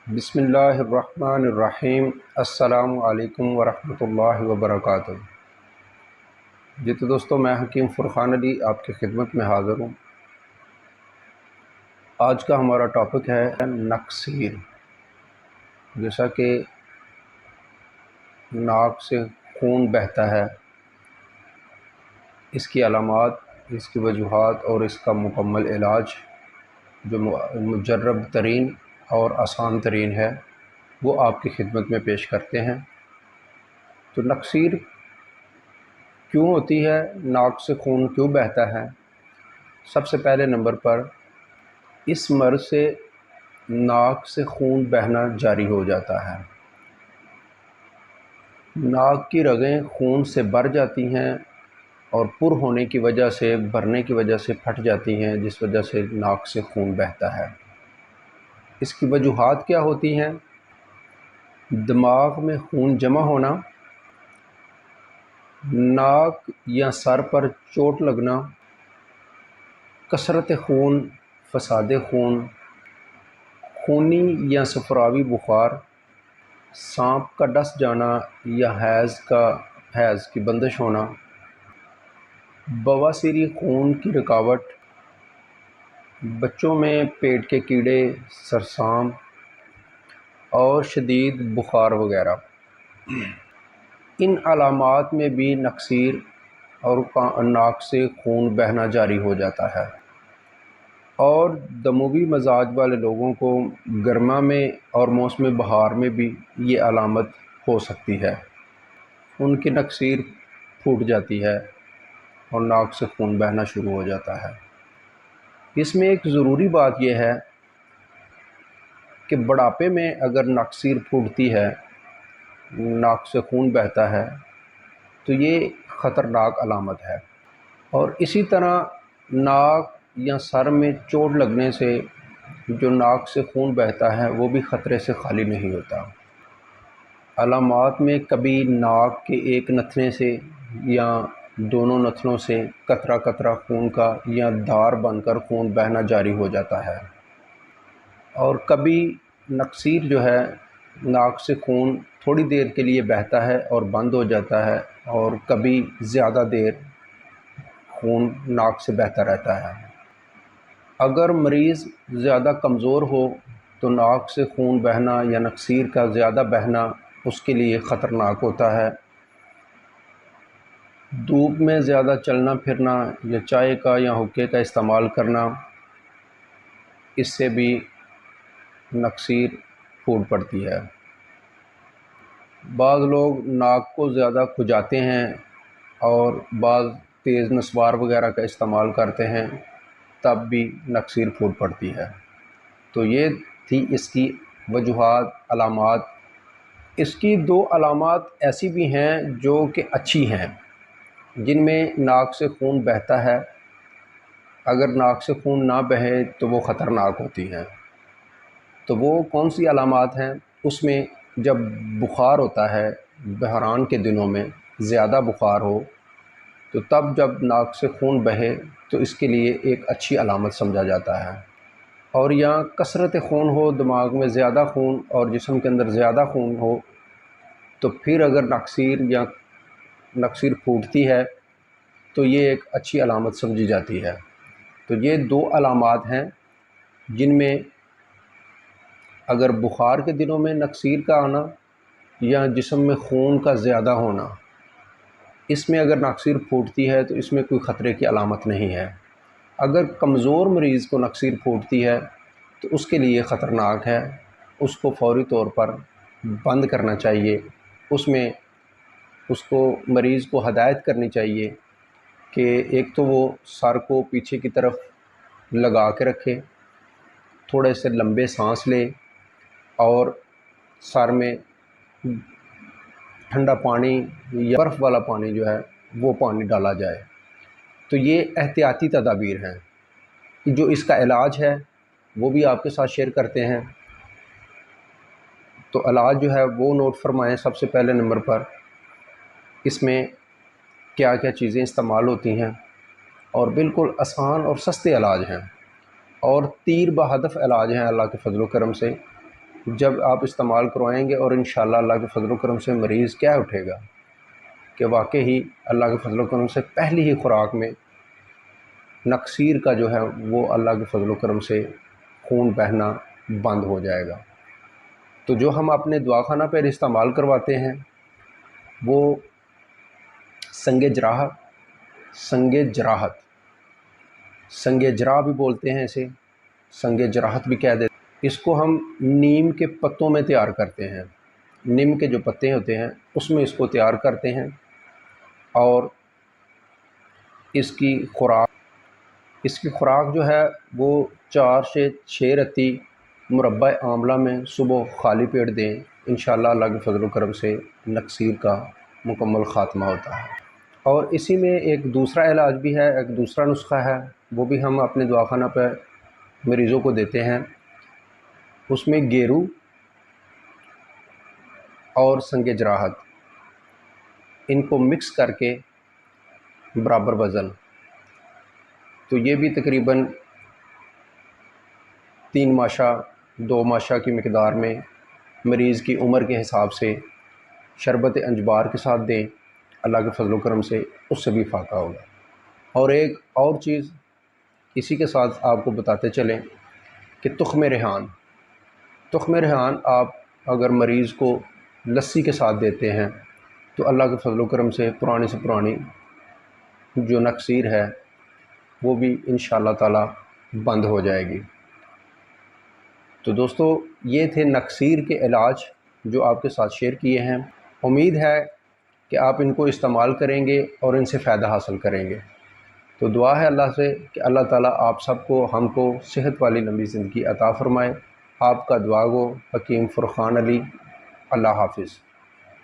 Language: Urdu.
بسم اللہ الرحمن الرحیم۔ السلام علیکم ورحمۃ اللہ وبرکاتہ۔ جی تو دوستو، میں حکیم فرقان علی آپ کی خدمت میں حاضر ہوں۔ آج کا ہمارا ٹاپک ہے نکسیر۔ جیسا کہ ناک سے خون بہتا ہے، اس کی علامات، اس کی وجوہات اور اس کا مکمل علاج جو مجرب ترین اور آسان ترین ہے وہ آپ کی خدمت میں پیش کرتے ہیں۔ تو نکسیر کیوں ہوتی ہے، ناک سے خون کیوں بہتا ہے؟ سب سے پہلے نمبر پر اس مرض سے ناک سے خون بہنا جاری ہو جاتا ہے۔ ناک کی رگیں خون سے بھر جاتی ہیں اور پر ہونے کی وجہ سے، بھرنے کی وجہ سے پھٹ جاتی ہیں، جس وجہ سے ناک سے خون بہتا ہے۔ اس کی وجوہات کیا ہوتی ہیں؟ دماغ میں خون جمع ہونا، ناک یا سر پر چوٹ لگنا، کثرت خون، فساد خون، خونی یا صفراوی بخار، سانپ کا ڈس جانا یا حیض کی بندش ہونا، بواسیری خون کی رکاوٹ، بچوں میں پیٹ کے کیڑے، سرسام اور شدید بخار وغیرہ۔ ان علامات میں بھی نکسیر اور ناک سے خون بہنا جاری ہو جاتا ہے۔ اور دموی مزاج والے لوگوں کو گرما میں اور موسم بہار میں بھی یہ علامت ہو سکتی ہے، ان کی نکسیر پھوٹ جاتی ہے اور ناک سے خون بہنا شروع ہو جاتا ہے۔ اس میں ایک ضروری بات یہ ہے کہ بڑھاپے میں اگر نکسیر پھوٹتی ہے، ناک سے خون بہتا ہے، تو یہ خطرناک علامت ہے۔ اور اسی طرح ناک یا سر میں چوٹ لگنے سے جو ناک سے خون بہتا ہے وہ بھی خطرے سے خالی نہیں ہوتا۔ علامات میں کبھی ناک کے ایک نتھنے سے یا دونوں نتنوں سے قطرہ قطرہ خون کا یا دھار بن کر خون بہنا جاری ہو جاتا ہے، اور کبھی نکسیر جو ہے، ناک سے خون تھوڑی دیر کے لیے بہتا ہے اور بند ہو جاتا ہے، اور کبھی زیادہ دیر خون ناک سے بہتا رہتا ہے۔ اگر مریض زیادہ کمزور ہو تو ناک سے خون بہنا یا نکسیر کا زیادہ بہنا اس کے لیے خطرناک ہوتا ہے۔ دھوپ میں زیادہ چلنا پھرنا یا چائے کا یا حقے کا استعمال کرنا، اس سے بھی نکسیر پھوٹ پڑتی ہے۔ بعض لوگ ناک کو زیادہ کھجاتے ہیں اور بعض تیز نسوار وغیرہ کا استعمال کرتے ہیں، تب بھی نکسیر پھوٹ پڑتی ہے۔ تو یہ تھی اس کی وجوہات، علامات۔ اس کی دو علامات ایسی بھی ہیں جو کہ اچھی ہیں، جن میں ناک سے خون بہتا ہے۔ اگر ناک سے خون نہ بہے تو وہ خطرناک ہوتی ہیں۔ تو وہ کون سی علامات ہیں؟ اس میں جب بخار ہوتا ہے، بحران کے دنوں میں زیادہ بخار ہو، تو تب جب ناک سے خون بہے تو اس کے لیے ایک اچھی علامت سمجھا جاتا ہے۔ اور یہاں کثرت خون ہو، دماغ میں زیادہ خون اور جسم کے اندر زیادہ خون ہو، تو پھر اگر نکسیر پھوٹتی ہے تو یہ ایک اچھی علامت سمجھی جاتی ہے۔ تو یہ دو علامات ہیں جن میں اگر بخار کے دنوں میں نکسیر کا آنا یا جسم میں خون کا زیادہ ہونا، اس میں اگر نکسیر پھوٹتی ہے تو اس میں کوئی خطرے کی علامت نہیں ہے۔ اگر کمزور مریض کو نکسیر پھوٹتی ہے تو اس کے لیے خطرناک ہے، اس کو فوری طور پر بند کرنا چاہیے۔ اس کو مریض کو ہدایت کرنی چاہیے کہ ایک تو وہ سر کو پیچھے کی طرف لگا کے رکھے، تھوڑے سے لمبے سانس لے، اور سر میں ٹھنڈا پانی یا برف والا پانی جو ہے وہ پانی ڈالا جائے۔ تو یہ احتیاطی تدابیر ہیں۔ جو اس کا علاج ہے وہ بھی آپ کے ساتھ شیئر کرتے ہیں۔ تو علاج جو ہے وہ نوٹ فرمائیں سب سے پہلے نمبر پر۔ اس میں کیا کیا چیزیں استعمال ہوتی ہیں، اور بالکل آسان اور سستے علاج ہیں، اور تیر بہدف علاج ہیں اللہ کے فضل و کرم سے۔ جب آپ استعمال کروائیں گے اور انشاءاللہ اللہ کے فضل و کرم سے مریض کیا اٹھے گا کہ واقعی اللہ کے فضل و کرم سے پہلی ہی خوراک میں نقصیر کا جو ہے وہ اللہ کے فضل و کرم سے خون بہنا بند ہو جائے گا۔ تو جو ہم اپنے دواخانہ پر استعمال کرواتے ہیں وہ سنگ جراح، سنگ جراحت، سنگ جراح بھی بولتے ہیں اسے، سنگ جراحت بھی کہہ دیتے ہیں۔ اس کو ہم نیم کے پتوں میں تیار کرتے ہیں، نیم کے جو پتے ہوتے ہیں اس میں اس کو تیار کرتے ہیں، اور اس کی خوراک جو ہے وہ 4 سے 6 رتی مربع آملہ میں صبح خالی پیٹ دیں، انشاءاللہ اللہ کے فضل و کرم سے نقصیر کا مکمل خاتمہ ہوتا ہے۔ اور اسی میں ایک دوسرا علاج بھی ہے، ایک دوسرا نسخہ ہے، وہ بھی ہم اپنے دواخانہ پہ مریضوں کو دیتے ہیں۔ اس میں گیرو اور سنگ جراحت ان کو مکس کر کے برابر وزن، تو یہ بھی تقریباً 3 ماشا 2 ماشا کی مقدار میں مریض کی عمر کے حساب سے شربت انجبار کے ساتھ دیں، اللہ کے فضل و کرم سے اس سے بھی فاقہ ہوگا۔ اور ایک اور چیز اسی کے ساتھ آپ کو بتاتے چلیں کہ تخم ریحان آپ اگر مریض کو لسی کے ساتھ دیتے ہیں تو اللہ کے فضل و کرم سے پرانی جو نقصیر ہے وہ بھی انشاءاللہ تعالی بند ہو جائے گی۔ تو دوستو یہ تھے نقصیر کے علاج جو آپ کے ساتھ شیئر کیے ہیں۔ امید ہے کہ آپ ان کو استعمال کریں گے اور ان سے فائدہ حاصل کریں گے۔ تو دعا ہے اللہ سے کہ اللہ تعالیٰ آپ سب کو، ہم کو صحت والی لمبی زندگی عطا فرمائے۔ آپ کا دعا گو حکیم فرقان علی۔ اللہ حافظ۔